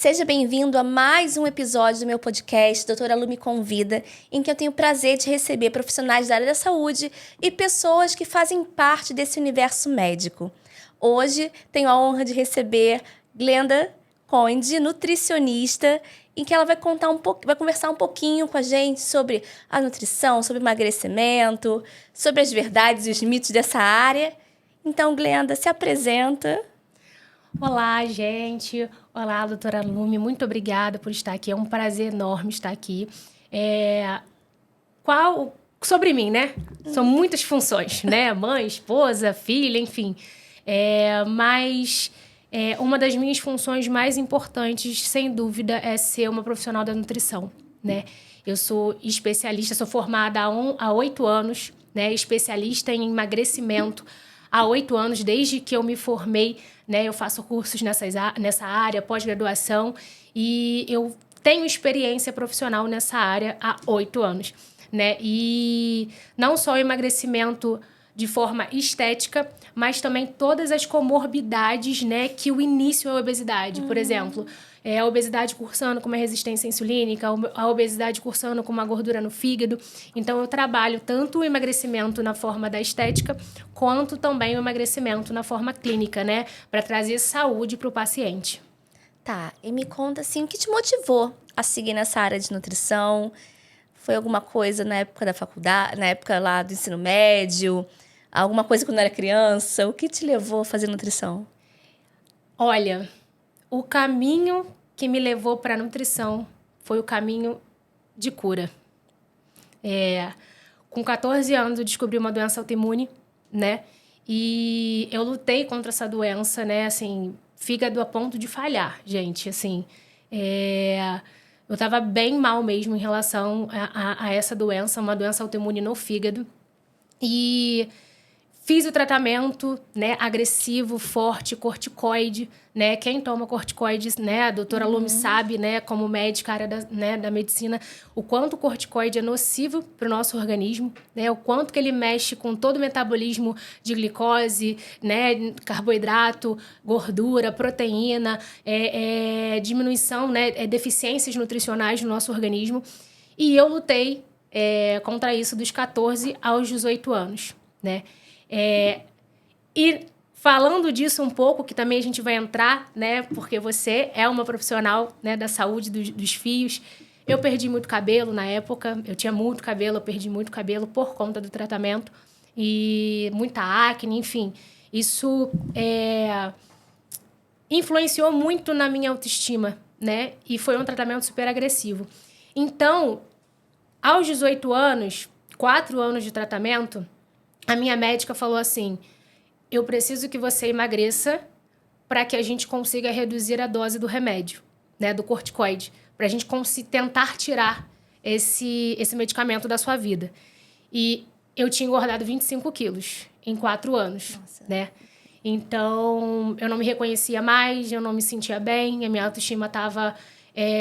Seja bem-vindo a mais um episódio do meu podcast, Doutora Lu Me Convida, em que eu tenho o prazer de receber profissionais da área da saúde e pessoas que fazem parte desse universo médico. Hoje tenho a honra de receber Glenda Conde, nutricionista, em que ela vai conversar um pouquinho com a gente sobre a nutrição, sobre emagrecimento, sobre as verdades e os mitos dessa área. Então, Glenda, se apresenta. Olá, gente. Olá, doutora Lume. Muito obrigada por estar aqui. É um prazer enorme estar aqui. Sobre mim, né? São muitas funções, né? Mãe, esposa, filha, enfim. Mas uma das minhas funções mais importantes, sem dúvida, é ser uma profissional da nutrição, né? Eu sou especialista, sou formada há 8 anos, né? Especialista em emagrecimento há 8 anos, desde que eu me formei, né? Eu faço cursos nessa área, pós-graduação, e eu tenho experiência profissional nessa área há 8 anos, né? E não só o emagrecimento de forma estética, mas também todas as comorbidades, né, que o início é a obesidade. Por exemplo, a obesidade cursando com uma resistência insulínica, a obesidade cursando com uma gordura no fígado. Então, eu trabalho tanto o emagrecimento na forma da estética, quanto também o emagrecimento na forma clínica, né, para trazer saúde para o paciente. Tá, e me conta assim, o que te motivou a seguir nessa área de nutrição? Foi alguma coisa na época da faculdade, na época lá do ensino médio? Alguma coisa quando era criança? O que te levou a fazer nutrição? Olha, o caminho que me levou para a nutrição foi o caminho de cura. Com 14 anos, eu descobri uma doença autoimune, né? E eu lutei contra essa doença, né? Assim, fígado a ponto de falhar, gente. Assim, eu estava bem mal mesmo em relação a essa doença, uma doença autoimune no fígado. E fiz o tratamento, né, agressivo, forte, corticoide, né? Quem toma corticoides, né? A doutora Lume sabe, né, como médica, área da medicina, o quanto o corticoide é nocivo para o nosso organismo, né? O quanto que ele mexe com todo o metabolismo de glicose, né? Carboidrato, gordura, proteína, diminuição, né? Deficiências nutricionais no nosso organismo. E eu lutei contra isso dos 14 aos 18 anos, né? E falando disso um pouco, que também a gente vai entrar, né? Porque você é uma profissional, né, da saúde dos fios. Eu perdi muito cabelo na época. Eu tinha muito cabelo, eu perdi muito cabelo por conta do tratamento. E muita acne, enfim. Isso influenciou muito na minha autoestima, né? E foi um tratamento super agressivo. Então, aos 18 anos, 4 anos de tratamento, a minha médica falou assim: eu preciso que você emagreça para que a gente consiga reduzir a dose do remédio, né, do corticoide, para a gente tentar tirar esse medicamento da sua vida. E eu tinha engordado 25 quilos em 4 anos. Nossa. Né? Então, eu não me reconhecia mais, eu não me sentia bem, a minha autoestima estava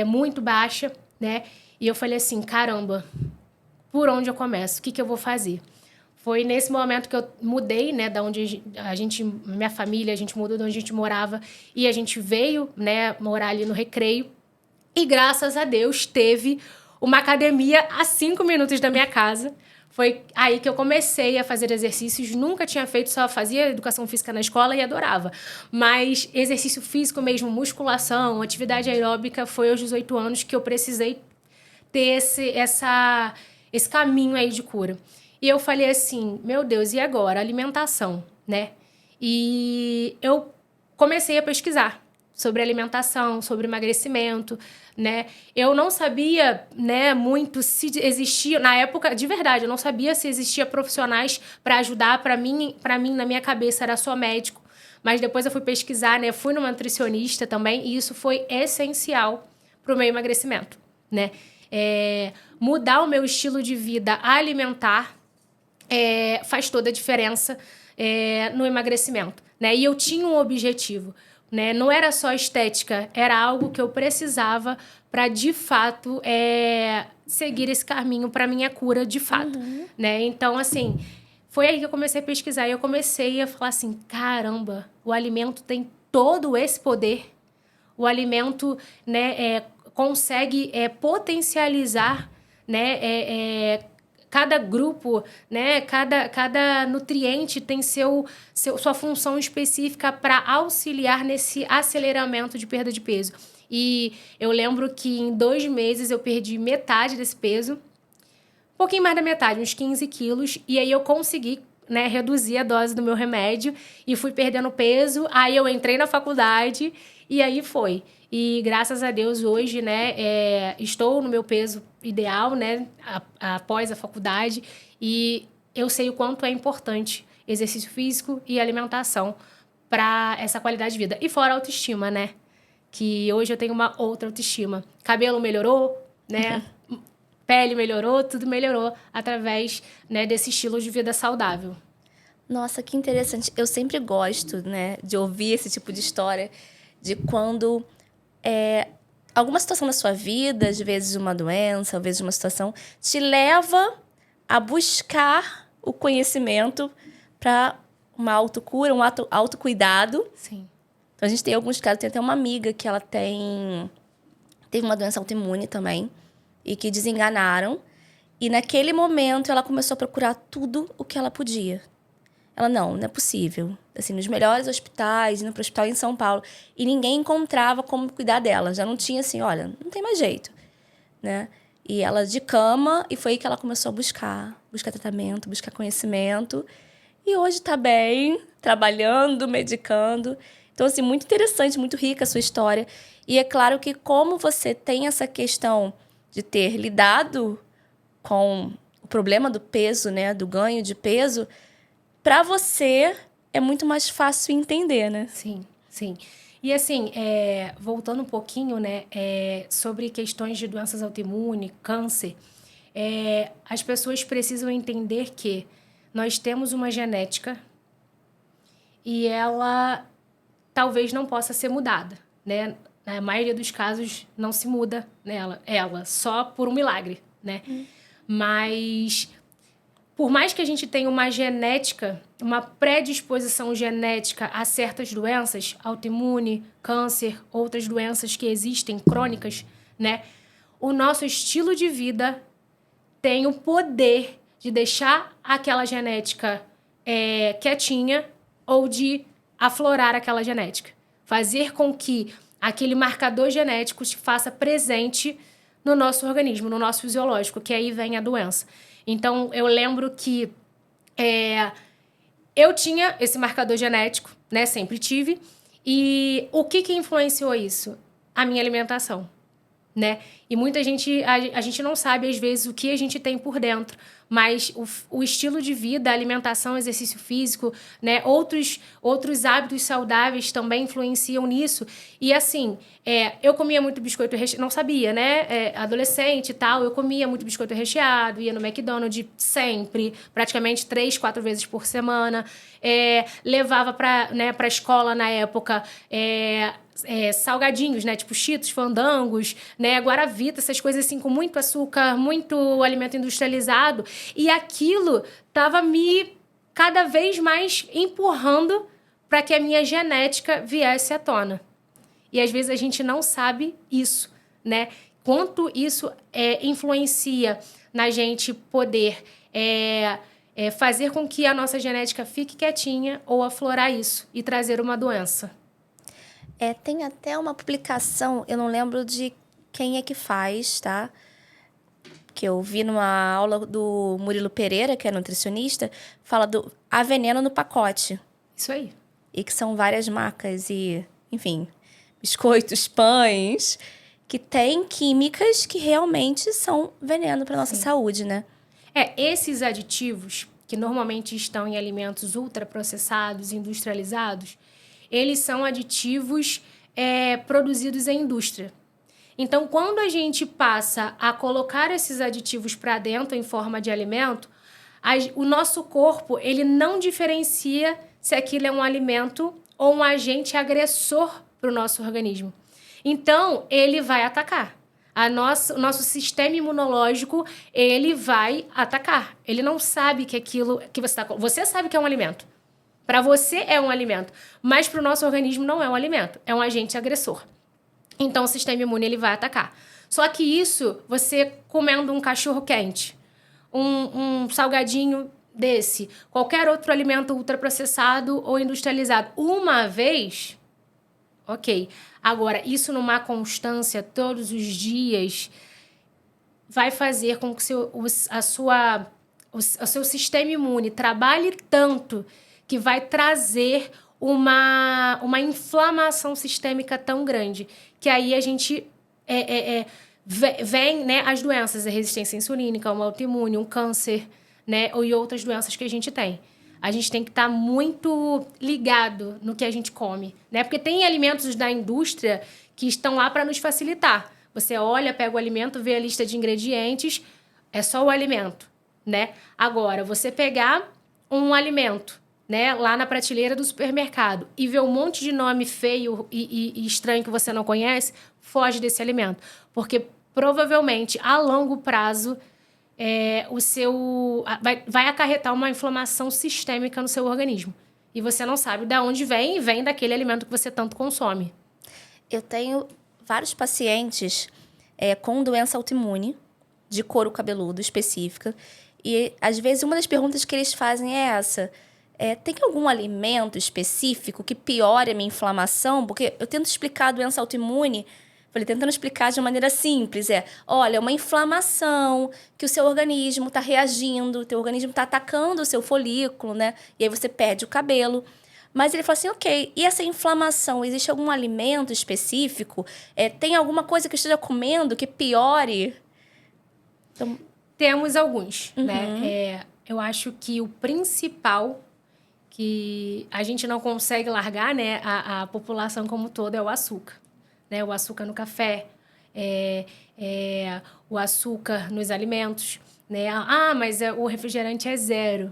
muito baixa, né? E eu falei assim, caramba, por onde eu começo? O que eu vou fazer? Foi nesse momento que eu mudei, né, da onde minha família, a gente mudou de onde a gente morava e a gente veio, né, morar ali no Recreio. E graças a Deus teve uma academia a 5 minutos da minha casa. Foi aí que eu comecei a fazer exercícios. Nunca tinha feito, só fazia educação física na escola e adorava. Mas exercício físico mesmo, musculação, atividade aeróbica, foi aos 18 anos que eu precisei ter esse caminho aí de cura. E eu falei assim, meu Deus, e agora? Alimentação, né? E eu comecei a pesquisar sobre alimentação, sobre emagrecimento, né? Eu não sabia, né, muito se existia, na época, de verdade, eu não sabia se existia profissionais para ajudar. Para mim, na minha cabeça, era só médico. Mas depois eu fui pesquisar, né? Fui numa nutricionista também, e isso foi essencial para o meu emagrecimento, né? Mudar o meu estilo de vida alimentar faz toda a diferença no emagrecimento, né? E eu tinha um objetivo, né? Não era só estética, era algo que eu precisava para, de fato, seguir esse caminho para minha cura, de fato, né? Então, assim, foi aí que eu comecei a pesquisar e eu comecei a falar assim, caramba, o alimento tem todo esse poder. o alimento, né, consegue potencializar, né, cada grupo, né, cada nutriente tem sua função específica para auxiliar nesse aceleramento de perda de peso. E eu lembro que em 2 meses eu perdi metade desse peso, um pouquinho mais da metade, uns 15 quilos, e aí eu consegui, né, reduzir a dose do meu remédio e fui perdendo peso. Aí eu entrei na faculdade e aí foi. E graças a Deus hoje, né, estou no meu peso ideal, né, após a faculdade, e eu sei o quanto é importante exercício físico e alimentação para essa qualidade de vida. E fora a autoestima, né, que hoje eu tenho uma outra autoestima. Cabelo melhorou, né, pele melhorou, tudo melhorou através, né, desse estilo de vida saudável. Nossa, que interessante. Eu sempre gosto, né, de ouvir esse tipo de história, de quando alguma situação da sua vida, às vezes uma doença, às vezes uma situação, te leva a buscar o conhecimento para uma autocura, um autocuidado. Sim. Então, a gente tem alguns casos, tem até uma amiga que ela teve uma doença autoimune também, e que desenganaram. E naquele momento ela começou a procurar tudo o que ela podia. Ela, não é possível. Assim, nos melhores hospitais, indo para o hospital em São Paulo. E ninguém encontrava como cuidar dela. Já não tinha assim, olha, não tem mais jeito, né? E ela de cama, e foi aí que ela começou a buscar tratamento, buscar conhecimento. E hoje está bem, trabalhando, medicando. Então, assim, muito interessante, muito rica a sua história. E é claro que como você tem essa questão de ter lidado com o problema do peso, né? Do ganho de peso, para você é muito mais fácil entender, né? Sim, sim. E assim, voltando um pouquinho, né, sobre questões de doenças autoimunes, câncer, as pessoas precisam entender que nós temos uma genética e ela talvez não possa ser mudada, né? Na maioria dos casos não se muda ela só por um milagre, né? Mas por mais que a gente tenha uma genética, uma predisposição genética a certas doenças, autoimune, câncer, outras doenças que existem, crônicas, né? O nosso estilo de vida tem o poder de deixar aquela genética quietinha ou de aflorar aquela genética. Fazer com que aquele marcador genético se faça presente no nosso organismo, no nosso fisiológico, que aí vem a doença. Então, eu lembro que eu tinha esse marcador genético, né? Sempre tive. E o que influenciou isso? A minha alimentação, né? E muita gente... A gente não sabe, às vezes, o que a gente tem por dentro. Mas o estilo de vida, a alimentação, exercício físico, né? Outros hábitos saudáveis também influenciam nisso. E, assim, eu comia muito biscoito recheado. Não sabia, né? Adolescente e tal, eu comia muito biscoito recheado, ia no McDonald's sempre, praticamente 3, 4 vezes por semana. Levava pra escola, na época... salgadinhos, né? Tipo Cheetos, Fandangos, né? Guaravita, essas coisas assim com muito açúcar, muito alimento industrializado. E aquilo tava me cada vez mais empurrando para que a minha genética viesse à tona. E às vezes a gente não sabe isso, né? Quanto isso influencia na gente poder fazer com que a nossa genética fique quietinha ou aflorar isso e trazer uma doença. Tem até uma publicação, eu não lembro de quem é que faz, tá? Que eu vi numa aula do Murilo Pereira, que é nutricionista, fala do há veneno no pacote. Isso aí. E que são várias marcas e, enfim, biscoitos, pães, que têm químicas que realmente são veneno para nossa saúde, né? Esses aditivos, que normalmente estão em alimentos ultraprocessados, industrializados, eles são aditivos produzidos em indústria. Então, quando a gente passa a colocar esses aditivos para dentro em forma de alimento, o nosso corpo ele não diferencia se aquilo é um alimento ou um agente agressor para o nosso organismo. Então, ele vai atacar. O nosso sistema imunológico, ele vai atacar. Ele não sabe que aquilo que você está... Você sabe que é um alimento. Para você é um alimento, mas para o nosso organismo não é um alimento, é um agente agressor. Então, o sistema imune ele vai atacar. Só que isso, você comendo um cachorro quente, um salgadinho desse, qualquer outro alimento ultraprocessado ou industrializado, uma vez, ok. Agora, isso numa constância, todos os dias, vai fazer com que o seu sistema imune trabalhe tanto que vai trazer uma inflamação sistêmica tão grande que aí a gente vem, né, as doenças, a resistência insulínica, uma autoimune, um câncer, né, e outras doenças que a gente tem. A gente tem que estar muito ligado no que a gente come, né? Porque tem alimentos da indústria que estão lá para nos facilitar. Você olha, pega o alimento, vê a lista de ingredientes, é só o alimento, né? Agora, você pegar um alimento, né, lá na prateleira do supermercado e ver um monte de nome feio e estranho que você não conhece, foge desse alimento. Porque provavelmente, a longo prazo, vai acarretar uma inflamação sistêmica no seu organismo. E você não sabe de onde vem daquele alimento que você tanto consome. Eu tenho vários pacientes com doença autoimune, de couro cabeludo específica. E, às vezes, uma das perguntas que eles fazem é essa. Tem algum alimento específico que piore a minha inflamação? Porque eu tento explicar a doença autoimune, tentando explicar de uma maneira simples. Olha, é uma inflamação que o seu organismo está reagindo, o teu organismo está atacando o seu folículo, né? E aí você perde o cabelo. Mas ele falou assim, ok, e essa inflamação, existe algum alimento específico? Tem alguma coisa que eu esteja comendo que piore? Então... Temos alguns, né? Eu acho que o principal que a gente não consegue largar, né, a população como toda, é o açúcar. Né? O açúcar no café, o açúcar nos alimentos. Né? Mas o refrigerante é 0.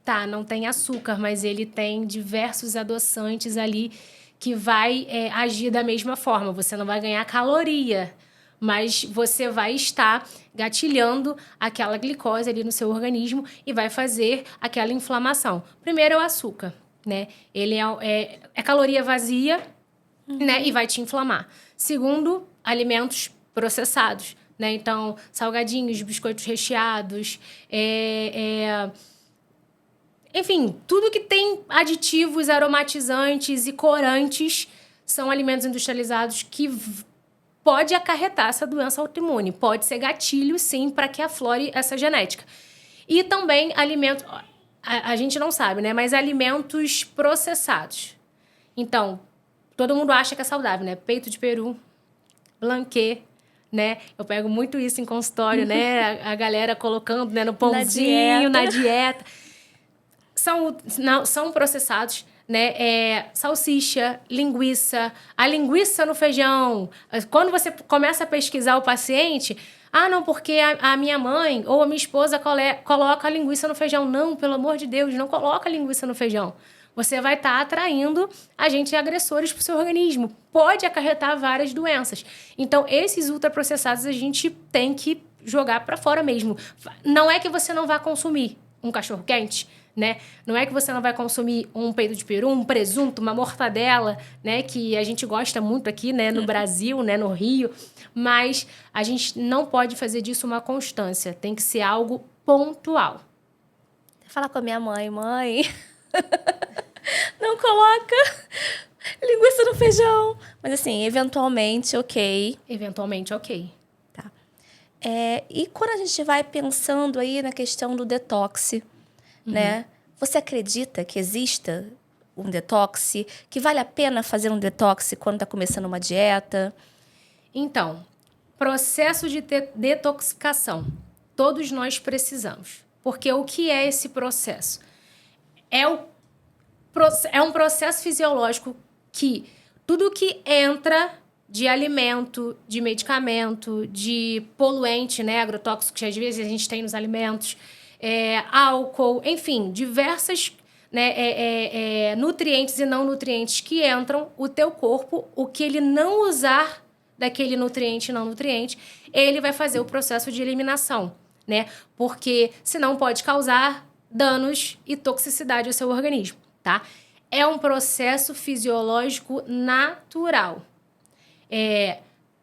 Tá, não tem açúcar, mas ele tem diversos adoçantes ali que vai agir da mesma forma. Você não vai ganhar caloria, mas você vai estar gatilhando aquela glicose ali no seu organismo e vai fazer aquela inflamação. Primeiro é o açúcar, né? Ele é caloria vazia, né? E vai te inflamar. Segundo, alimentos processados, né? Então, salgadinhos, biscoitos recheados, enfim, tudo que tem aditivos, aromatizantes e corantes são alimentos industrializados que pode acarretar essa doença autoimune. Pode ser gatilho, sim, para que aflore essa genética. E também alimentos... A gente não sabe, né? Mas alimentos processados. Então, todo mundo acha que é saudável, né? Peito de peru, blanquê, né? Eu pego muito isso em consultório, né? A galera colocando, né, no pãozinho, na dieta. São processados, né? Salsicha, linguiça, a linguiça no feijão. Quando você começa a pesquisar o paciente, não, porque a minha mãe ou a minha esposa coloca a linguiça no feijão. Não, pelo amor de Deus, não coloca a linguiça no feijão. Você vai estar atraindo agentes agressores para o seu organismo. Pode acarretar várias doenças. Então, esses ultraprocessados a gente tem que jogar para fora mesmo. Não é que você não vá consumir um cachorro-quente, né? Não é que você não vai consumir um peito de peru, um presunto, uma mortadela, né? Que a gente gosta muito aqui, né? No Brasil, né? No Rio. Mas a gente não pode fazer disso uma constância. Tem que ser algo pontual. Vou falar com a minha mãe. Não coloca linguiça no feijão. Mas assim, eventualmente, ok. Eventualmente, ok. Tá. E quando a gente vai pensando aí na questão do detox, né? Você acredita que exista um detox? Que vale a pena fazer um detox quando está começando uma dieta? Então, processo de detoxificação. Todos nós precisamos. Porque o que é esse processo? É um processo fisiológico que tudo que entra de alimento, de medicamento, de poluente, né, agrotóxico, que às vezes a gente tem nos alimentos, álcool, enfim, diversas, né, nutrientes e não nutrientes que entram, o teu corpo, o que ele não usar daquele nutriente e não nutriente, ele vai fazer o processo de eliminação, né? Porque senão pode causar danos e toxicidade ao seu organismo, tá? É um processo fisiológico natural.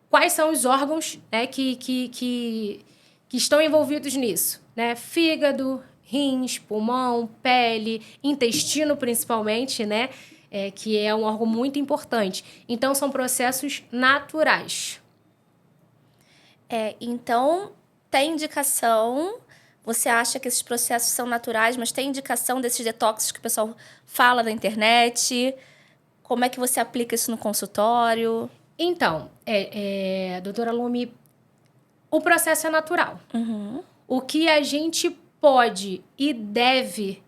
quais são os órgãos, né, que estão envolvidos nisso, né? Fígado, rins, pulmão, pele, intestino principalmente, né? Que é um órgão muito importante. Então, são processos naturais. Então, tem indicação... Você acha que esses processos são naturais, mas tem indicação desses detoxes que o pessoal fala na internet? Como é que você aplica isso no consultório? Então, doutora Lumi, o processo é natural. O que a gente pode e deve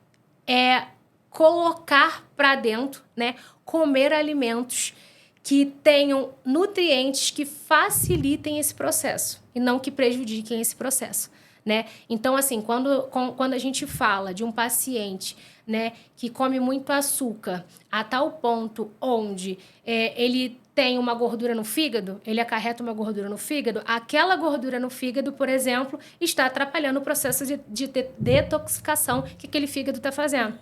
é colocar para dentro, né? Comer alimentos que tenham nutrientes que facilitem esse processo e não que prejudiquem esse processo, né? Então, assim, quando a gente fala de um paciente, né, que come muito açúcar a tal ponto onde ele tem uma gordura no fígado, ele acarreta uma gordura no fígado, aquela gordura no fígado, por exemplo, está atrapalhando o processo de detoxificação que aquele fígado está fazendo.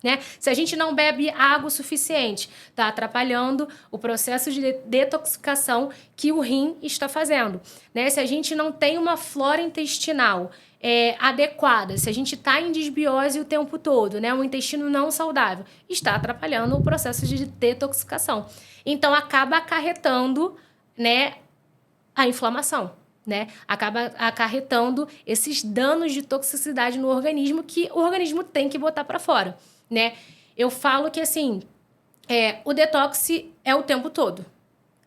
Né? Se a gente não bebe água o suficiente, está atrapalhando o processo de detoxificação que o rim está fazendo. Né? Se a gente não tem uma flora intestinal adequada, se a gente está em desbiose o tempo todo, né? Um intestino não saudável, está atrapalhando o processo de detoxificação. Então, acaba acarretando, né, a inflamação. Né? Acaba acarretando esses danos de toxicidade no organismo que o organismo tem que botar para fora. Né? Eu falo que, assim, o detox é o tempo todo.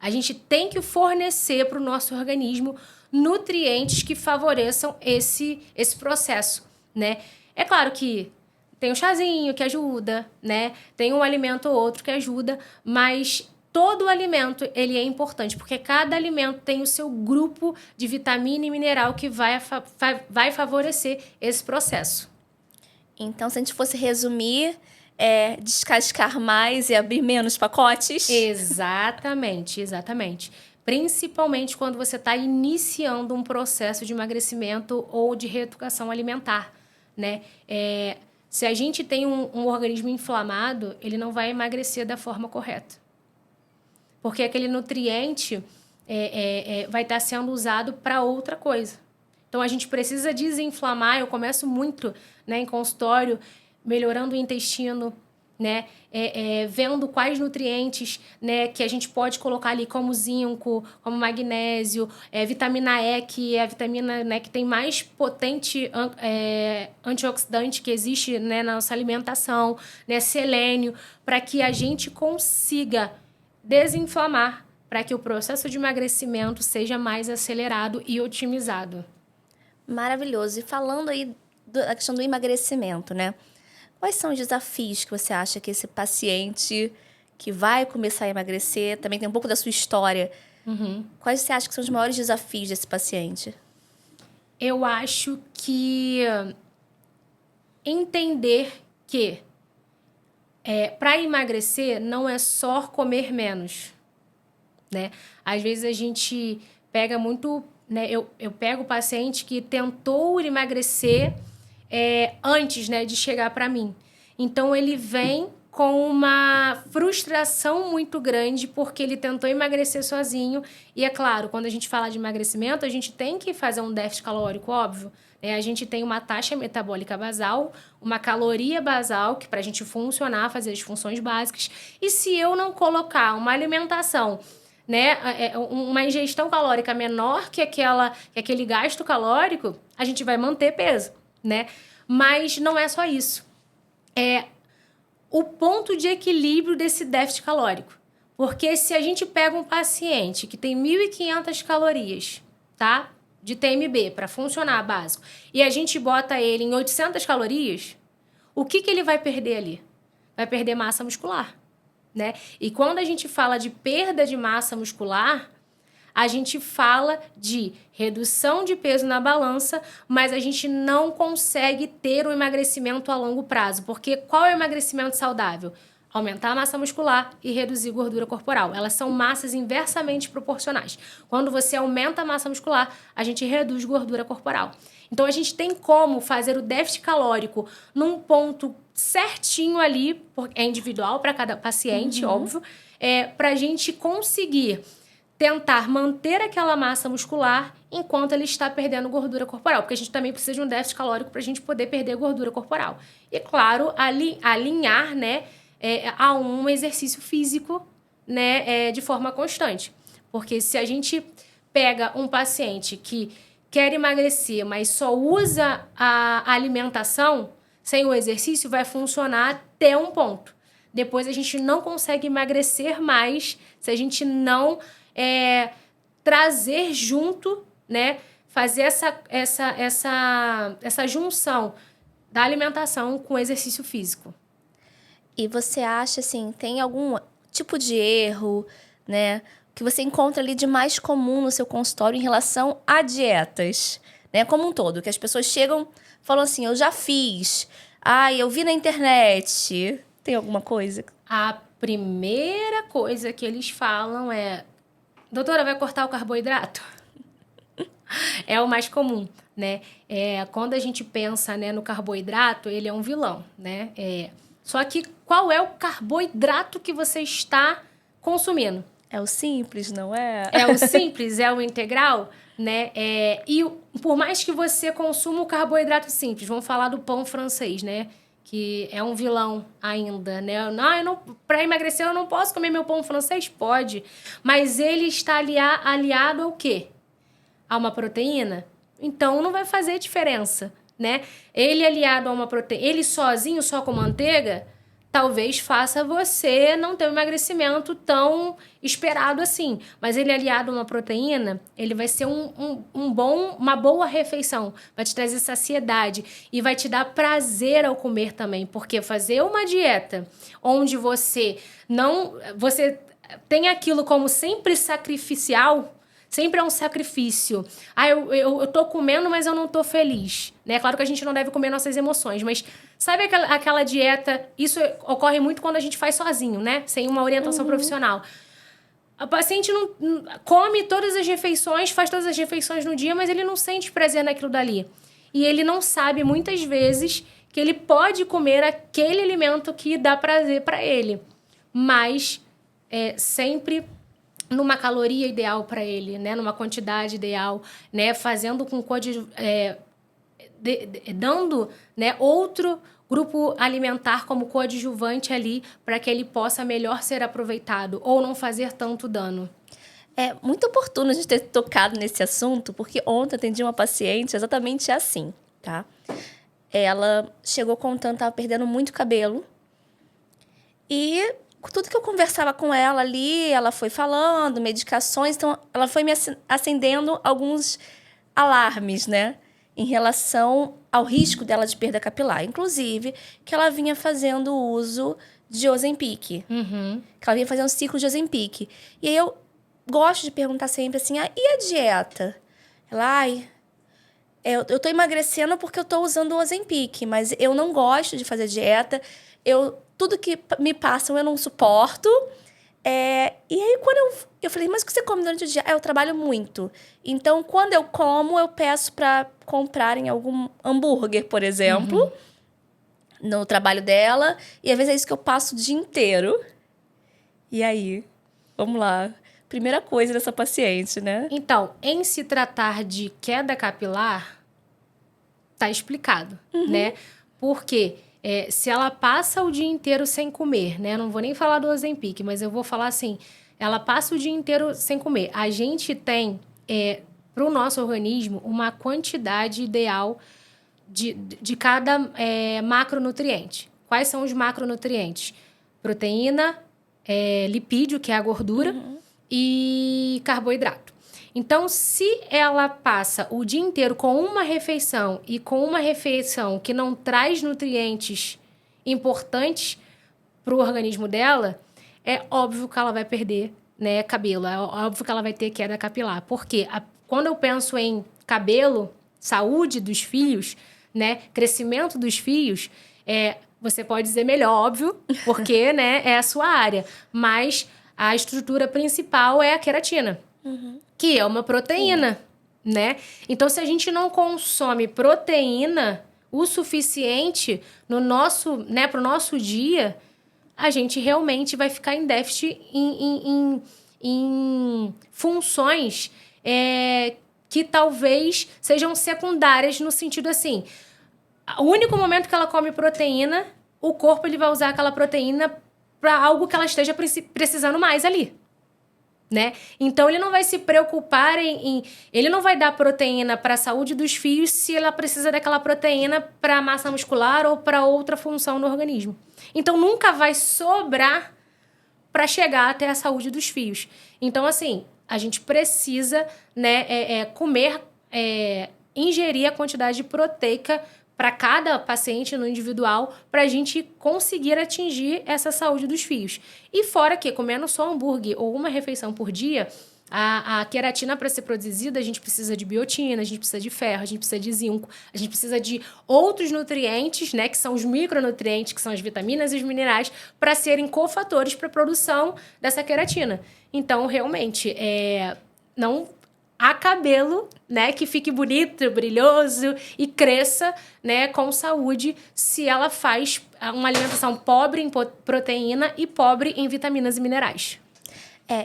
A gente tem que fornecer para o nosso organismo nutrientes que favoreçam esse processo, né? É claro que tem um chazinho que ajuda, né? Tem um alimento ou outro que ajuda, mas todo alimento ele é importante, porque cada alimento tem o seu grupo de vitamina e mineral que vai favorecer esse processo. Então, se a gente fosse resumir, descascar mais e abrir menos pacotes? Exatamente. Principalmente quando você está iniciando um processo de emagrecimento ou de reeducação alimentar, né? Se a gente tem um organismo inflamado, ele não vai emagrecer da forma correta. Porque aquele nutriente vai estar sendo usado para outra coisa. Então, a gente precisa desinflamar. Eu começo muito, né, em consultório, melhorando o intestino, né, vendo quais nutrientes, né, que a gente pode colocar ali, como zinco, como magnésio, vitamina E, que é a vitamina, né, que tem mais potente antioxidante que existe, né, na nossa alimentação, né, selênio, para que a gente consiga desinflamar, para que o processo de emagrecimento seja mais acelerado e otimizado. Maravilhoso. E falando aí da questão do emagrecimento, né? Quais são os desafios que você acha que esse paciente que vai começar a emagrecer, também tem um pouco da sua história, quais você acha que são os maiores desafios desse paciente? Eu acho que entender que para emagrecer não é só comer menos, né? Às vezes a gente pega muito... Né? Eu pego o paciente que tentou emagrecer antes, né, de chegar para mim. Então, ele vem com uma frustração muito grande porque ele tentou emagrecer sozinho. E, é claro, quando a gente fala de emagrecimento, a gente tem que fazer um déficit calórico, óbvio. Né? A gente tem uma taxa metabólica basal, uma caloria basal, que para a gente funcionar, fazer as funções básicas. E se eu não colocar uma alimentação... Né, uma ingestão calórica menor que aquele gasto calórico, a gente vai manter peso, né? Mas não é só isso. É o ponto de equilíbrio desse déficit calórico. Porque se a gente pega um paciente que tem 1.500 calorias, tá? De TMB, para funcionar básico, e a gente bota ele em 800 calorias, o que ele vai perder ali? Vai perder massa muscular. Né? E quando a gente fala de perda de massa muscular, a gente fala de redução de peso na balança, mas a gente não consegue ter um emagrecimento a longo prazo. Porque qual é o emagrecimento saudável? Aumentar a massa muscular e reduzir gordura corporal. Elas são massas inversamente proporcionais. Quando você aumenta a massa muscular, a gente reduz gordura corporal. Então, a gente tem como fazer o déficit calórico num ponto certinho ali, porque é individual para cada paciente, óbvio, para a gente conseguir tentar manter aquela massa muscular enquanto ele está perdendo gordura corporal, porque a gente também precisa de um déficit calórico para a gente poder perder gordura corporal. E, claro, alinhar, né, a um exercício físico, né, de forma constante. Porque se a gente pega um paciente que quer emagrecer, mas só usa a alimentação, sem o exercício, vai funcionar até um ponto. Depois a gente não consegue emagrecer mais se a gente não trazer junto, né? Fazer essa junção da alimentação com o exercício físico. E você acha, assim, tem algum tipo de erro, né, que você encontra ali de mais comum no seu consultório em relação a dietas, né, como um todo? Que as pessoas chegam, falam assim, eu já fiz, eu vi na internet. Tem alguma coisa? A primeira coisa que eles falam é: doutora, vai cortar o carboidrato? É o mais comum, né? Quando a gente pensa, né, no carboidrato, ele é um vilão, né? Só que qual é o carboidrato que você está consumindo? É o simples, não é? É o simples, é o integral, né? E por mais que você consuma o carboidrato simples, vamos falar do pão francês, né? Que é um vilão ainda, né? Para emagrecer eu não posso comer meu pão francês? Pode. Mas ele está aliado ao quê? A uma proteína? Então não vai fazer diferença, né? Ele aliado a uma proteína, ele sozinho, só com manteiga, talvez faça você não ter um emagrecimento tão esperado assim. Mas ele aliado a uma proteína, ele vai ser uma boa refeição. Vai te trazer saciedade e vai te dar prazer ao comer também. Porque fazer uma dieta onde você tem aquilo como sempre sacrificial, sempre é um sacrifício. Eu tô comendo, mas eu não tô feliz. Né? Claro que a gente não deve comer nossas emoções, mas sabe aquela dieta? Isso ocorre muito quando a gente faz sozinho, né? Sem uma orientação profissional. O paciente não come todas as refeições, faz todas as refeições no dia, mas ele não sente prazer naquilo dali. E ele não sabe, muitas vezes, que ele pode comer aquele alimento que dá prazer para ele. Mas sempre numa caloria ideal para ele, né? Numa quantidade ideal, né? Fazendo com dando, né, outro grupo alimentar como coadjuvante ali para que ele possa melhor ser aproveitado ou não fazer tanto dano. É muito oportuno a gente ter tocado nesse assunto, porque ontem eu atendi uma paciente exatamente assim, tá? Ela chegou contando que estava perdendo muito cabelo e tudo que eu conversava com ela ali, ela foi falando, medicações, então ela foi me acendendo alguns alarmes, né? Em relação ao risco dela de perda capilar. Inclusive, que ela vinha fazendo uso de Ozempic. Uhum. Que ela vinha fazendo um ciclo de Ozempic. E aí eu gosto de perguntar sempre assim, e a dieta? Ela, eu tô emagrecendo porque eu tô usando o Ozempic, mas eu não gosto de fazer dieta. Tudo que me passam eu não suporto. E aí, quando eu falei, mas o que você come durante o dia? Eu trabalho muito. Então, quando eu como, eu peço para comprarem algum hambúrguer, por exemplo, no trabalho dela. E às vezes é isso que eu passo o dia inteiro. E aí, vamos lá. Primeira coisa dessa paciente, né? Então, em se tratar de queda capilar, tá explicado, né? Porque se ela passa o dia inteiro sem comer, né? Não vou nem falar do Ozempic, mas eu vou falar assim, ela passa o dia inteiro sem comer. A gente tem, para o nosso organismo, uma quantidade ideal de cada macronutriente. Quais são os macronutrientes? Proteína, lipídio, que é a gordura, e carboidrato. Então, se ela passa o dia inteiro com uma refeição e com uma refeição que não traz nutrientes importantes para o organismo dela, é óbvio que ela vai perder, né, cabelo. É óbvio que ela vai ter queda capilar. Porque quando eu penso em cabelo, saúde dos fios, né, crescimento dos fios, você pode dizer melhor, óbvio, porque né, é a sua área. Mas a estrutura principal é a queratina. Que é uma proteína, né? Então, se a gente não consome proteína o suficiente no nosso, né, pro nosso dia, a gente realmente vai ficar em déficit em funções que talvez sejam secundárias no sentido assim, o único momento que ela come proteína, o corpo ele vai usar aquela proteína para algo que ela esteja precisando mais ali. Né? Então, ele não vai se preocupar ele não vai dar proteína para a saúde dos fios se ela precisa daquela proteína para a massa muscular ou para outra função no organismo. Então, nunca vai sobrar para chegar até a saúde dos fios. Então, assim, a gente precisa, né, ingerir a quantidade proteica para cada paciente no individual, para a gente conseguir atingir essa saúde dos fios. E fora que, comendo só hambúrguer ou uma refeição por dia, a queratina, para ser produzida, a gente precisa de biotina, a gente precisa de ferro, a gente precisa de zinco, a gente precisa de outros nutrientes, né, que são os micronutrientes, que são as vitaminas e os minerais, para serem cofatores para a produção dessa queratina. Então, realmente, não há cabelo, né, que fique bonito, brilhoso e cresça, né, com saúde se ela faz uma alimentação pobre em proteína e pobre em vitaminas e minerais.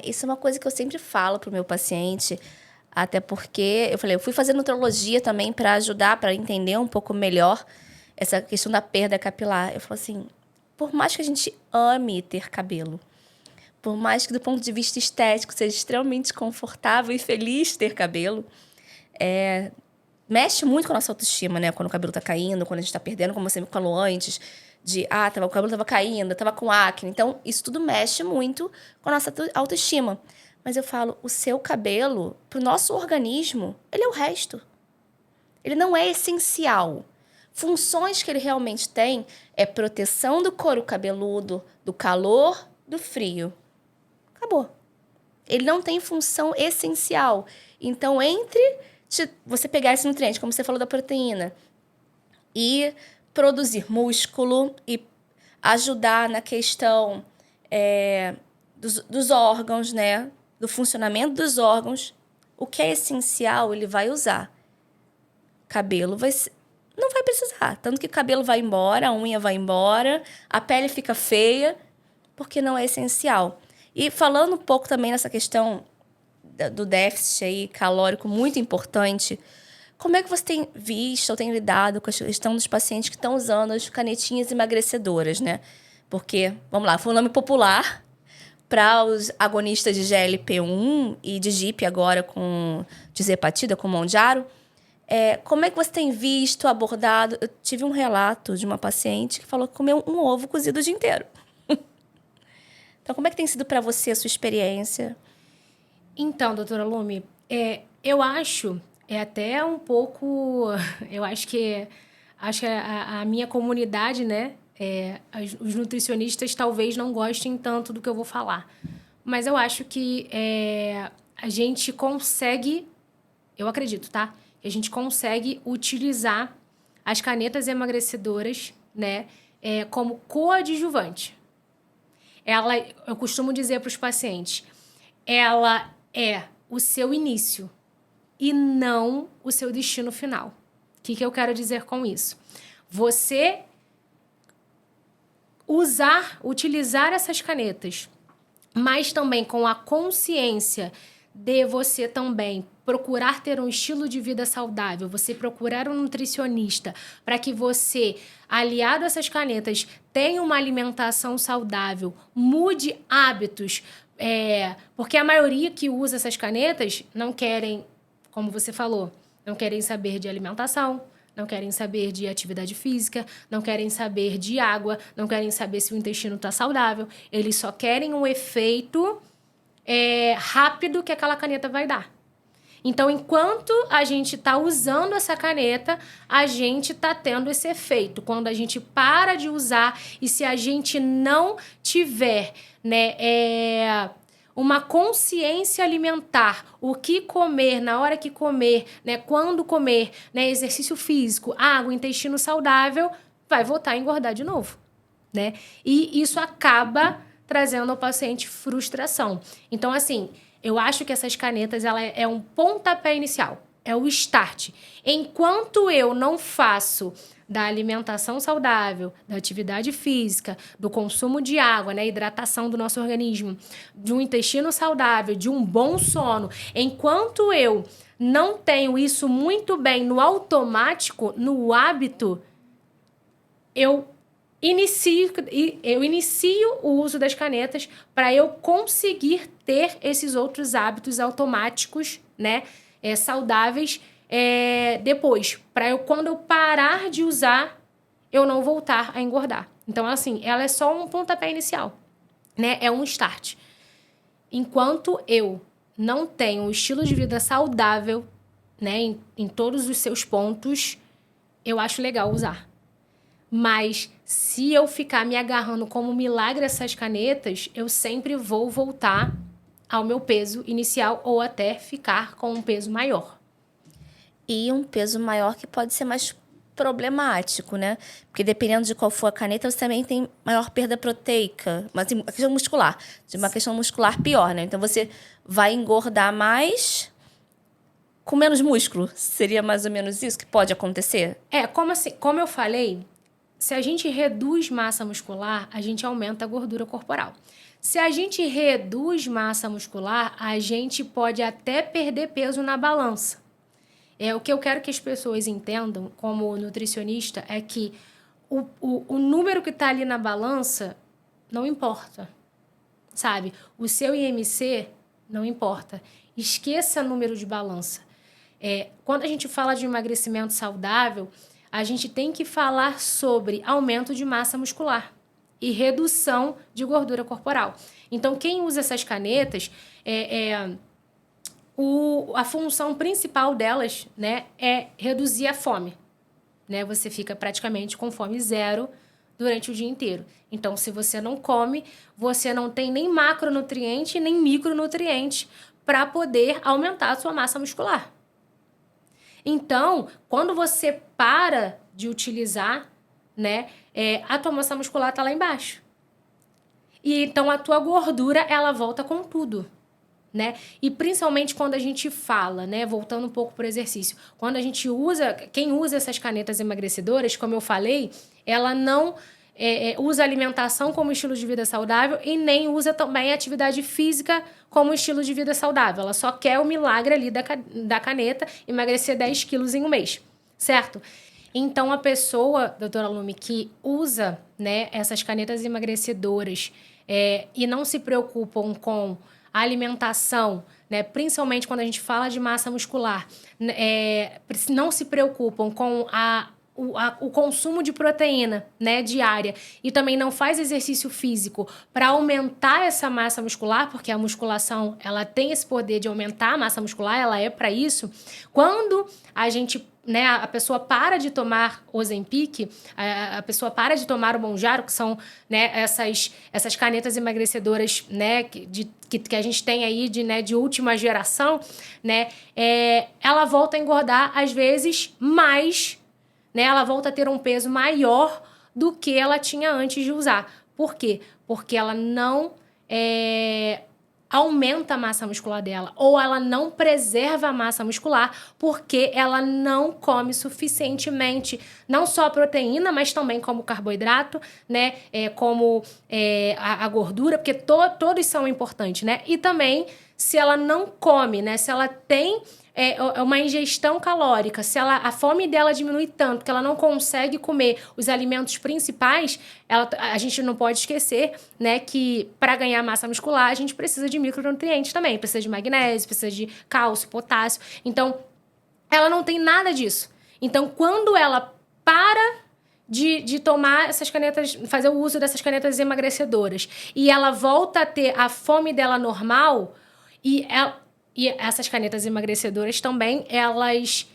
Isso é uma coisa que eu sempre falo pro meu paciente, até porque eu fui fazer nutrologia também para ajudar, para entender um pouco melhor essa questão da perda capilar. Eu falo assim, por mais que a gente ame ter cabelo, por mais que do ponto de vista estético seja extremamente confortável e feliz ter cabelo, mexe muito com a nossa autoestima, né? Quando o cabelo tá caindo, quando a gente tá perdendo, como você me falou antes, o cabelo tava caindo, tava com acne. Então, isso tudo mexe muito com a nossa autoestima. Mas eu falo, o seu cabelo, pro nosso organismo, ele é o resto. Ele não é essencial. Funções que ele realmente tem é proteção do couro cabeludo, do calor, do frio. Acabou. Ele não tem função essencial. Então, entre você pegar esse nutriente, como você falou da proteína, e produzir músculo e ajudar na questão dos órgãos, né? Do funcionamento dos órgãos, o que é essencial ele vai usar. Cabelo não vai precisar. Tanto que cabelo vai embora, a unha vai embora, a pele fica feia, porque não é essencial. E falando um pouco também nessa questão do déficit aí calórico muito importante, como é que você tem visto ou tem lidado com a questão dos pacientes que estão usando as canetinhas emagrecedoras, né? Porque, vamos lá, foi um nome popular para os agonistas de GLP-1 e de GIP agora com tirzepatida, com Mounjaro. Como é que você tem visto, abordado? Eu tive um relato de uma paciente que falou que comeu um ovo cozido o dia inteiro. Então, como é que tem sido para você a sua experiência? Então, doutora Lumi, eu acho, até um pouco... Eu acho que a minha comunidade, né? Os nutricionistas talvez não gostem tanto do que eu vou falar. Mas eu acho que a gente consegue... Eu acredito, tá? Que a gente consegue utilizar as canetas emagrecedoras, né? Como coadjuvante. Eu costumo dizer para os pacientes, ela é o seu início e não o seu destino final. O que eu quero dizer com isso? Você utilizar essas canetas, mas também com a consciência de você também procurar ter um estilo de vida saudável, você procurar um nutricionista para que você, aliado a essas canetas, tenha uma alimentação saudável, mude hábitos, porque a maioria que usa essas canetas não querem, como você falou, não querem saber de alimentação, não querem saber de atividade física, não querem saber de água, não querem saber se o intestino está saudável, eles só querem um efeito rápido que aquela caneta vai dar. Então, enquanto a gente está usando essa caneta, a gente está tendo esse efeito. Quando a gente para de usar e se a gente não tiver, né, uma consciência alimentar, o que comer, na hora que comer, né, quando comer, né, exercício físico, água, intestino saudável, vai voltar a engordar de novo, né? E isso acaba trazendo ao paciente frustração. Então, assim, eu acho que essas canetas ela é um pontapé inicial. é o start. Enquanto eu não faço da alimentação saudável, da atividade física, do consumo de água, né, hidratação do nosso organismo, de um intestino saudável, de um bom sono, enquanto eu não tenho isso muito bem no automático, no hábito, eu inicio o uso das canetas para eu conseguir ter esses outros hábitos automáticos, né, saudáveis, depois. Para eu, quando eu parar de usar, eu não voltar a engordar. Então, assim, ela é só um pontapé inicial, né? É um start. Enquanto eu não tenho um estilo de vida saudável, né, em todos os seus pontos, eu acho legal usar. Mas se eu ficar me agarrando como milagre essas canetas, eu sempre vou voltar ao meu peso inicial ou até ficar com um peso maior. E um peso maior que pode ser mais problemático, né? Porque dependendo de qual for a caneta, você também tem maior perda proteica. Mas a questão muscular. De uma questão muscular pior, né? Então você vai engordar mais com menos músculo. Seria mais ou menos isso que pode acontecer? Como eu falei, se a gente reduz massa muscular, a gente aumenta a gordura corporal. Se a gente reduz massa muscular, a gente pode até perder peso na balança. O que eu quero que as pessoas entendam, como nutricionista, é que o número que está ali na balança não importa, sabe? O seu IMC não importa. Esqueça o número de balança. Quando a gente fala de emagrecimento saudável, a gente tem que falar sobre aumento de massa muscular e redução de gordura corporal. Então, quem usa essas canetas, a função principal delas, né, é reduzir a fome. Né? Você fica praticamente com fome zero durante o dia inteiro. Então, se você não come, você não tem nem macronutriente nem micronutriente para poder aumentar a sua massa muscular. Então, quando você para de utilizar, né, a tua massa muscular está lá embaixo. E então a tua gordura, ela volta com tudo, né? E principalmente quando a gente fala, né, voltando um pouco para o exercício, quando a gente usa, quem usa essas canetas emagrecedoras, como eu falei, ela não usa alimentação como estilo de vida saudável e nem usa também atividade física como estilo de vida saudável. Ela só quer o milagre ali da caneta, emagrecer 10 quilos em um mês, certo? Então, a pessoa, doutora Lume, que usa, né, essas canetas emagrecedoras e não se preocupam com a alimentação, né, principalmente quando a gente fala de massa muscular, não se preocupam com o consumo de proteína, né, diária, e também não faz exercício físico para aumentar essa massa muscular, porque a musculação, ela tem esse poder de aumentar a massa muscular, ela é para isso. Quando a gente, né, a pessoa para de tomar Ozempic, a pessoa para de tomar o Mounjaro, que são, né, essas canetas emagrecedoras, né, que a gente tem aí de última geração, né, ela volta a engordar, às vezes, mais, né, ela volta a ter um peso maior do que ela tinha antes de usar. Por quê? Porque ela não aumenta a massa muscular dela, ou ela não preserva a massa muscular porque ela não come suficientemente, não só a proteína, mas também como carboidrato, né, como a gordura, porque todos são importantes, né, e também se ela não come, né, se ela tem uma ingestão calórica, se a fome dela diminui tanto que ela não consegue comer os alimentos principais, a gente não pode esquecer, né, que para ganhar massa muscular a gente precisa de micronutrientes também, precisa de magnésio, precisa de cálcio, potássio. Então, ela não tem nada disso. Então, quando ela para de tomar essas canetas, fazer o uso dessas canetas emagrecedoras, e ela volta a ter a fome dela normal, e essas canetas emagrecedoras também, elas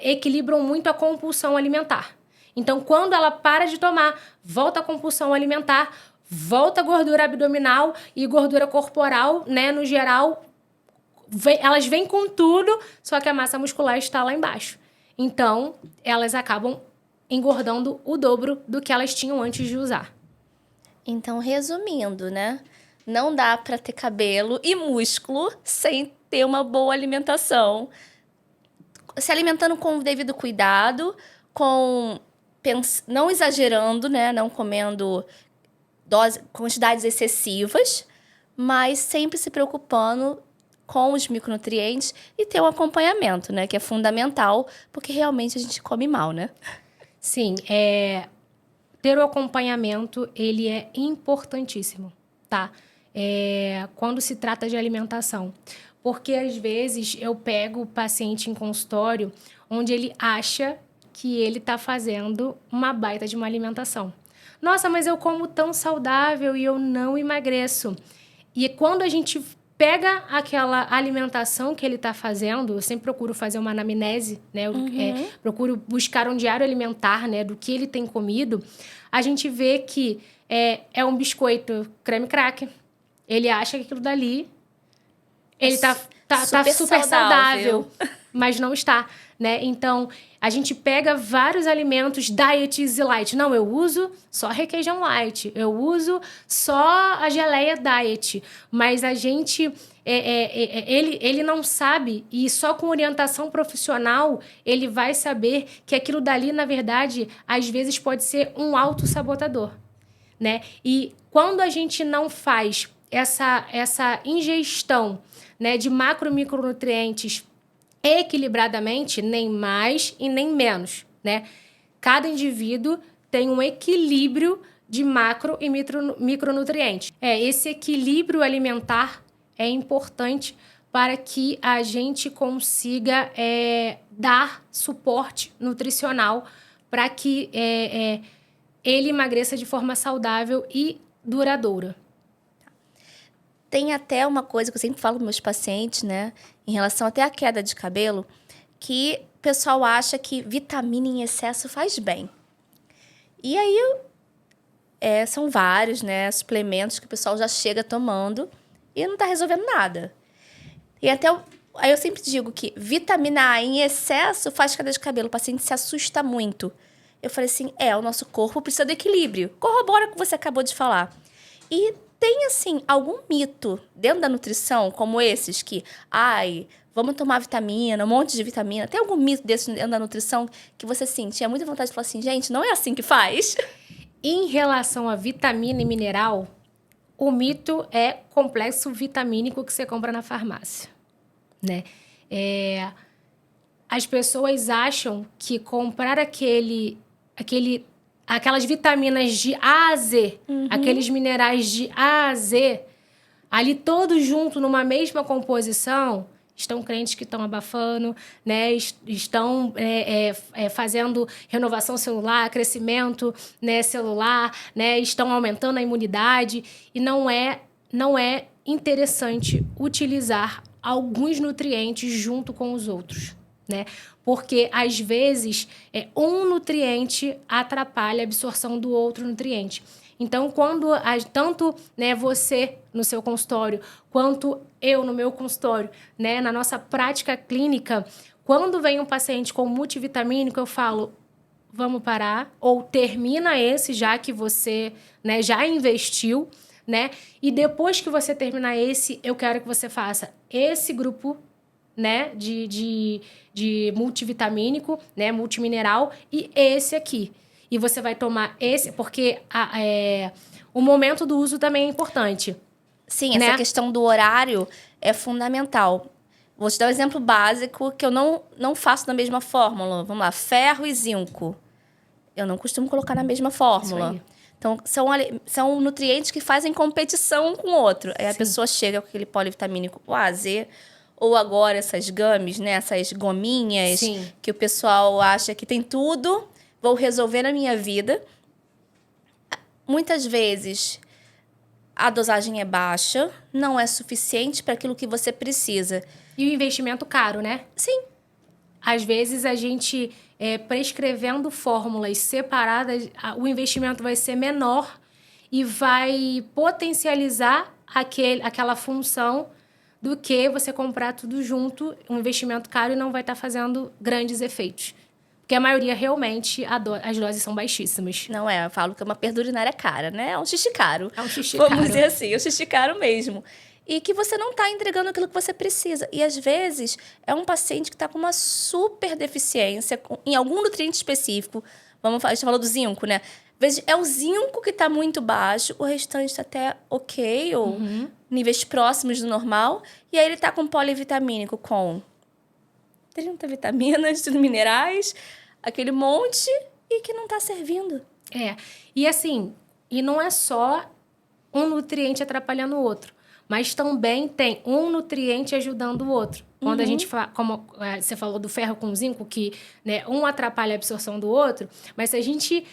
equilibram muito a compulsão alimentar. Então, quando ela para de tomar, volta a compulsão alimentar, volta a gordura abdominal e gordura corporal, né, no geral, elas vêm com tudo, só que a massa muscular está lá embaixo. Então, elas acabam engordando o dobro do que elas tinham antes de usar. Então, resumindo, né? Não dá para ter cabelo e músculo sem ter uma boa alimentação. se alimentando com o devido cuidado, não exagerando, né? Não comendo quantidades excessivas, mas sempre se preocupando com os micronutrientes e ter um acompanhamento, né? Que é fundamental, porque realmente a gente come mal, né? Sim, ter o acompanhamento, ele é importantíssimo, tá? Quando se trata de alimentação. Porque, às vezes, eu pego o paciente em consultório onde ele acha que ele está fazendo uma baita de uma alimentação. Nossa, mas eu como tão saudável e eu não emagreço. E quando a gente pega aquela alimentação que ele está fazendo, eu sempre procuro fazer uma anamnese, né? Procuro buscar um diário alimentar, né? Do que ele tem comido. A gente vê que é um biscoito creme cracker. Ele acha que aquilo dali... Ele tá super saudável, mas não está, né? Então, a gente pega vários alimentos diet easy light. Não, eu uso só requeijão light. Eu uso só a geleia diet. Mas a gente... ele não sabe, e só com orientação profissional ele vai saber que aquilo dali, na verdade, às vezes pode ser um autossabotador, né? E quando a gente não faz essa ingestão, né, de macro e micronutrientes equilibradamente, nem mais e nem menos, né? Cada indivíduo tem um equilíbrio de macro e micronutrientes. Esse equilíbrio alimentar é importante para que a gente consiga dar suporte nutricional para que ele emagreça de forma saudável e duradoura. Tem até uma coisa que eu sempre falo para meus pacientes, né? Em relação até à queda de cabelo, que o pessoal acha que vitamina em excesso faz bem. E aí, são vários, né, suplementos que o pessoal já chega tomando e não está resolvendo nada. E aí eu sempre digo que vitamina A em excesso faz queda de cabelo. O paciente se assusta muito. Eu falei assim, o nosso corpo precisa de equilíbrio. Corrobora com o que você acabou de falar. E tem, assim, algum mito dentro da nutrição, como esses que, vamos tomar vitamina, um monte de vitamina. Tem algum mito desse dentro da nutrição que você, assim, tinha muita vontade de falar assim, gente, não é assim que faz? Em relação a vitamina e mineral, o mito é complexo vitamínico que você compra na farmácia, né? As pessoas acham que comprar aquelas vitaminas de A a Z, aqueles minerais de A a Z, ali todos juntos numa mesma composição, estão crentes que estão abafando, né? Estão fazendo renovação celular, crescimento, né, celular, né? Estão aumentando a imunidade. E não é interessante utilizar alguns nutrientes junto com os outros, né? Porque, às vezes, um nutriente atrapalha a absorção do outro nutriente. Então, quando tanto, né, você no seu consultório, quanto eu no meu consultório, né, na nossa prática clínica, quando vem um paciente com multivitamínico, eu falo, vamos parar, ou termina esse, já que você, né, já investiu, né? E depois que você terminar esse, eu quero que você faça esse grupo, né, de multivitamínico, né, multimineral, e esse aqui. E você vai tomar esse, porque o momento do uso também é importante. Sim, né? Essa questão do horário é fundamental. Vou te dar um exemplo básico que eu não faço da mesma fórmula. Vamos lá, ferro e zinco. Eu não costumo colocar na mesma fórmula. Isso aí. Então, são nutrientes que fazem competição um com o outro. Aí a pessoa chega com aquele polivitamínico A, Z, ou agora essas gummies, né? Essas gominhas. Sim. Que o pessoal acha que tem tudo, vou resolver na minha vida. Muitas vezes a dosagem é baixa, não é suficiente para aquilo que você precisa. E o investimento caro, né? Sim. Às vezes, a gente prescrevendo fórmulas separadas, o investimento vai ser menor e vai potencializar aquela função do que você comprar tudo junto, um investimento caro, e não vai estar fazendo grandes efeitos. Porque a maioria, realmente, as doses são baixíssimas. Não é, eu falo que uma perda urinária cara, né? É um xixi caro. É um xixi Vamos caro. dizer assim, é um xixi caro mesmo. e que você não está entregando aquilo que você precisa. E, às vezes, é um paciente que está com uma super deficiência em algum nutriente específico. Vamos falar, a gente falou do zinco, né? Às vezes, é o zinco que está muito baixo, o restante está até ok, ou níveis próximos do normal. E aí ele está com polivitamínico com 30 vitaminas, minerais, aquele monte, e que não está servindo. E assim, e não é só um nutriente atrapalhando o outro, mas também tem um nutriente ajudando o outro. Quando a gente fala, como você falou do ferro com zinco, que né, um atrapalha a absorção do outro, mas se a gente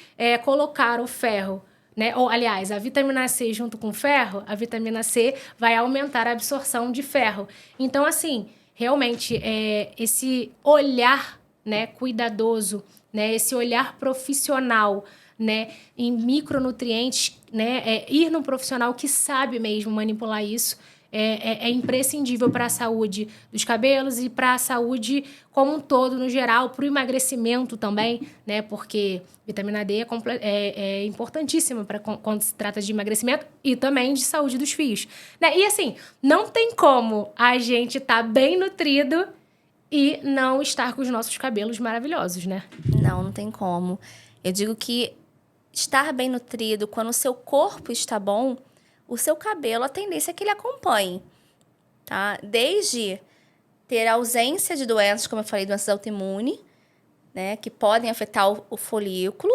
colocar o ferro, né, ou aliás, a vitamina C junto com o ferro, a vitamina C vai aumentar a absorção de ferro. Então, assim, realmente, esse olhar, né, cuidadoso, né, esse olhar profissional, né, em micronutrientes, né, ir num profissional que sabe mesmo manipular isso, é imprescindível para a saúde dos cabelos e para a saúde como um todo, no geral, para o emagrecimento também, né, porque vitamina D é importantíssima quando se trata de emagrecimento e também de saúde dos fios. Né? E assim, não tem como a gente estar bem nutrido e não estar com os nossos cabelos maravilhosos, né? Não tem como. Eu digo que estar bem nutrido, quando o seu corpo está bom, o seu cabelo, a tendência é que ele acompanhe, tá? Desde ter ausência de doenças, como eu falei, doenças autoimunes, né? Que podem afetar o folículo,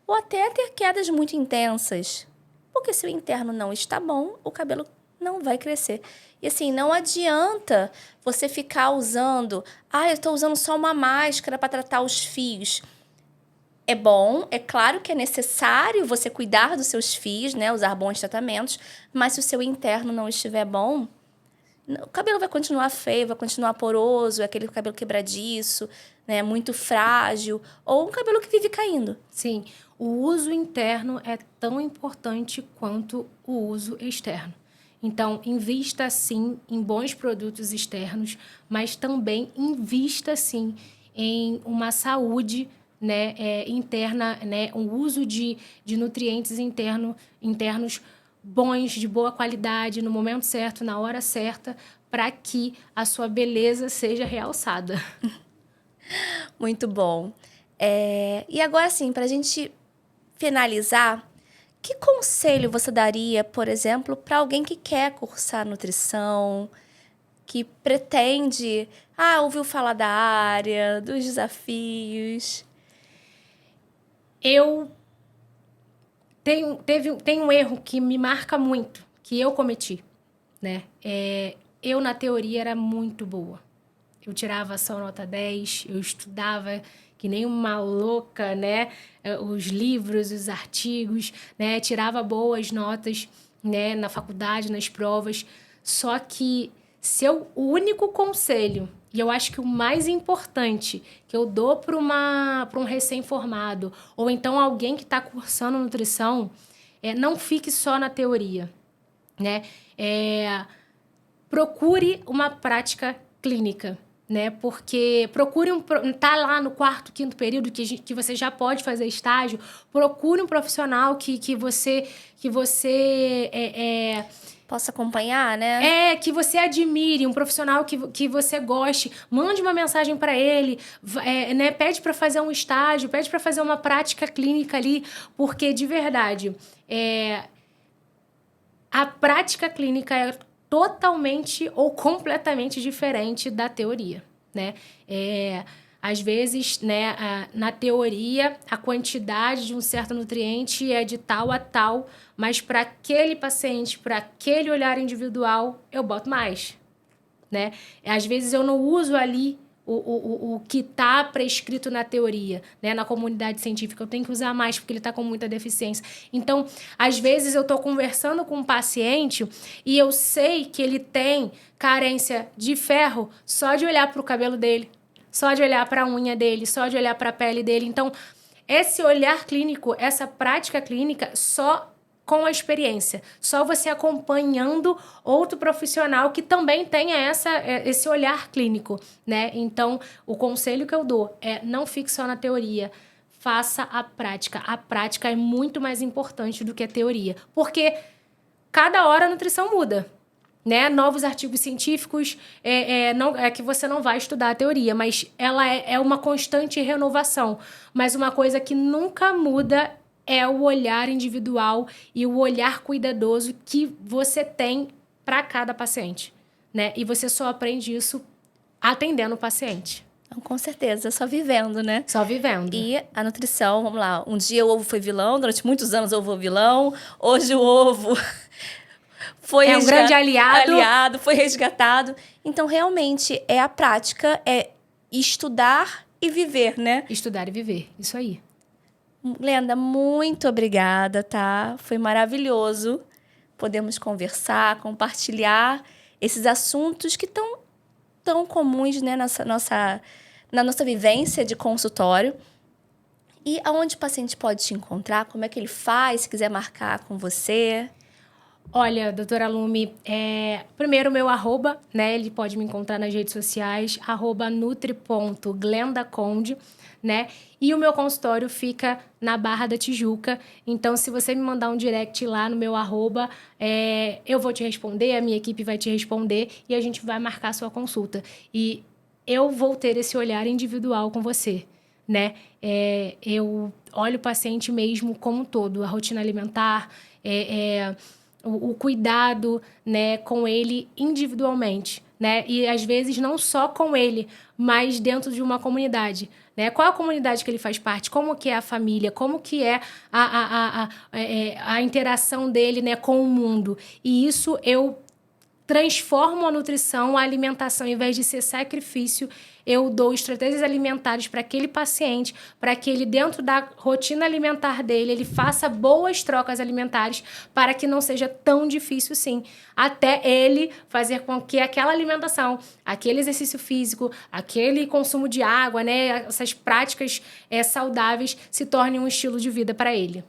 ou até ter quedas muito intensas. Porque se o interno não está bom, o cabelo não vai crescer. E assim, não adianta você ficar usando... eu estou usando só uma máscara para tratar os fios. É bom, é claro que é necessário você cuidar dos seus fios, né? Usar bons tratamentos. Mas se o seu interno não estiver bom, o cabelo vai continuar feio, vai continuar poroso, é aquele cabelo quebradiço, né? Muito frágil. Ou um cabelo que vive caindo. Sim, o uso interno é tão importante quanto o uso externo. Então, invista, sim, em bons produtos externos, mas também invista, sim, em uma saúde, né, interna, né, um uso de nutrientes internos bons, de boa qualidade, no momento certo, na hora certa, para que a sua beleza seja realçada. Muito bom. E agora, assim, para a gente finalizar, que conselho você daria, por exemplo, para alguém que quer cursar nutrição, que pretende, ouviu falar da área, dos desafios? Eu tem um erro que me marca muito, que eu cometi, né? Eu, na teoria, era muito boa. Eu tirava só nota 10, eu estudava que nem uma louca, né? Os livros, os artigos, né? Tirava boas notas, né? Na faculdade, nas provas. Só que o único conselho, e eu acho que o mais importante que eu dou para um recém-formado, ou então alguém que está cursando nutrição, não fique só na teoria, né? Procure uma prática clínica, né? Porque procure tá lá no quarto, quinto período que você já pode fazer estágio, procure um profissional que você Posso acompanhar, né? que você admire, um profissional que você goste, mande uma mensagem para ele, né? Pede para fazer um estágio, pede para fazer uma prática clínica ali, porque de verdade, a prática clínica é totalmente ou completamente diferente da teoria, né? Às vezes, né, na teoria, a quantidade de um certo nutriente é de tal a tal, mas para aquele paciente, para aquele olhar individual, eu boto mais, né? Às vezes eu não uso ali o que está prescrito na teoria, né? Na comunidade científica, eu tenho que usar mais porque ele está com muita deficiência. Então, às vezes eu estou conversando com um paciente e eu sei que ele tem carência de ferro só de olhar para o cabelo dele, só de olhar para a unha dele, só de olhar para a pele dele. Então, esse olhar clínico, essa prática clínica, só com a experiência, só você acompanhando outro profissional que também tenha esse olhar clínico, né? Então, o conselho que eu dou é não fique só na teoria, faça a prática. A prática é muito mais importante do que a teoria, porque cada hora a nutrição muda. né? Novos artigos científicos, não, é que você não vai estudar a teoria, mas ela é uma constante renovação. Mas uma coisa que nunca muda é o olhar individual e o olhar cuidadoso que você tem para cada paciente, né? E você só aprende isso atendendo o paciente. Então, com certeza, só vivendo, né? Só vivendo. E a nutrição, vamos lá. Um dia o ovo foi vilão, durante muitos anos o ovo foi vilão. Hoje o ovo foi um grande aliado. Foi resgatado. Então, realmente, é a prática, é estudar e viver, né? Estudar e viver, isso aí. Lenda, muito obrigada, tá? Foi maravilhoso. Podemos conversar, compartilhar esses assuntos que estão tão comuns, né, na nossa vivência de consultório. E aonde o paciente pode te encontrar? Como é que ele faz, se quiser marcar com você? Olha, doutora Lume, primeiro o meu @, né? Ele pode me encontrar nas redes sociais, @nutri.glendaconde, né? E o meu consultório fica na Barra da Tijuca. Então, se você me mandar um direct lá no meu @, eu vou te responder, a minha equipe vai te responder e a gente vai marcar a sua consulta. E eu vou ter esse olhar individual com você, né? Eu olho o paciente mesmo como um todo, a rotina alimentar, o cuidado, né, com ele individualmente, né? E às vezes não só com ele, mas dentro de uma comunidade, né? Qual a comunidade que ele faz parte? Como que é a família? Como que é a interação dele, né, com o mundo? E isso eu transformo a nutrição, a alimentação, ao invés de ser sacrifício, eu dou estratégias alimentares para aquele paciente, para que ele, dentro da rotina alimentar dele, ele faça boas trocas alimentares para que não seja tão difícil, sim, até ele fazer com que aquela alimentação, aquele exercício físico, aquele consumo de água, né, essas práticas saudáveis se tornem um estilo de vida para ele.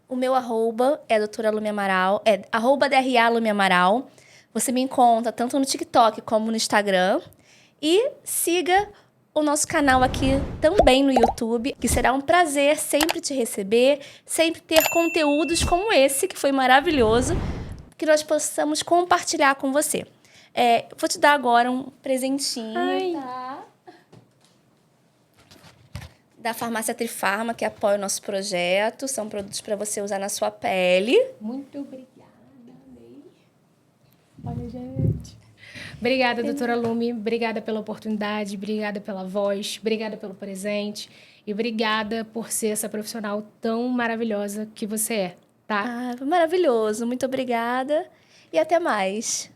O meu @ é doutora Lume Amaral, é @DRA Lume Amaral. Você me encontra tanto no TikTok como no Instagram. E siga o nosso canal aqui também no YouTube, que será um prazer sempre te receber, sempre ter conteúdos como esse, que foi maravilhoso, que nós possamos compartilhar com você. Vou te dar agora um presentinho, tá? Da Farmácia Trifarma, que apoia o nosso projeto. São produtos para você usar na sua pele. Muito obrigada. Olha, gente. Obrigada, doutora Lume. Obrigada pela oportunidade, obrigada pela voz, obrigada pelo presente e obrigada por ser essa profissional tão maravilhosa que você é, tá? Maravilhoso. Muito obrigada e até mais.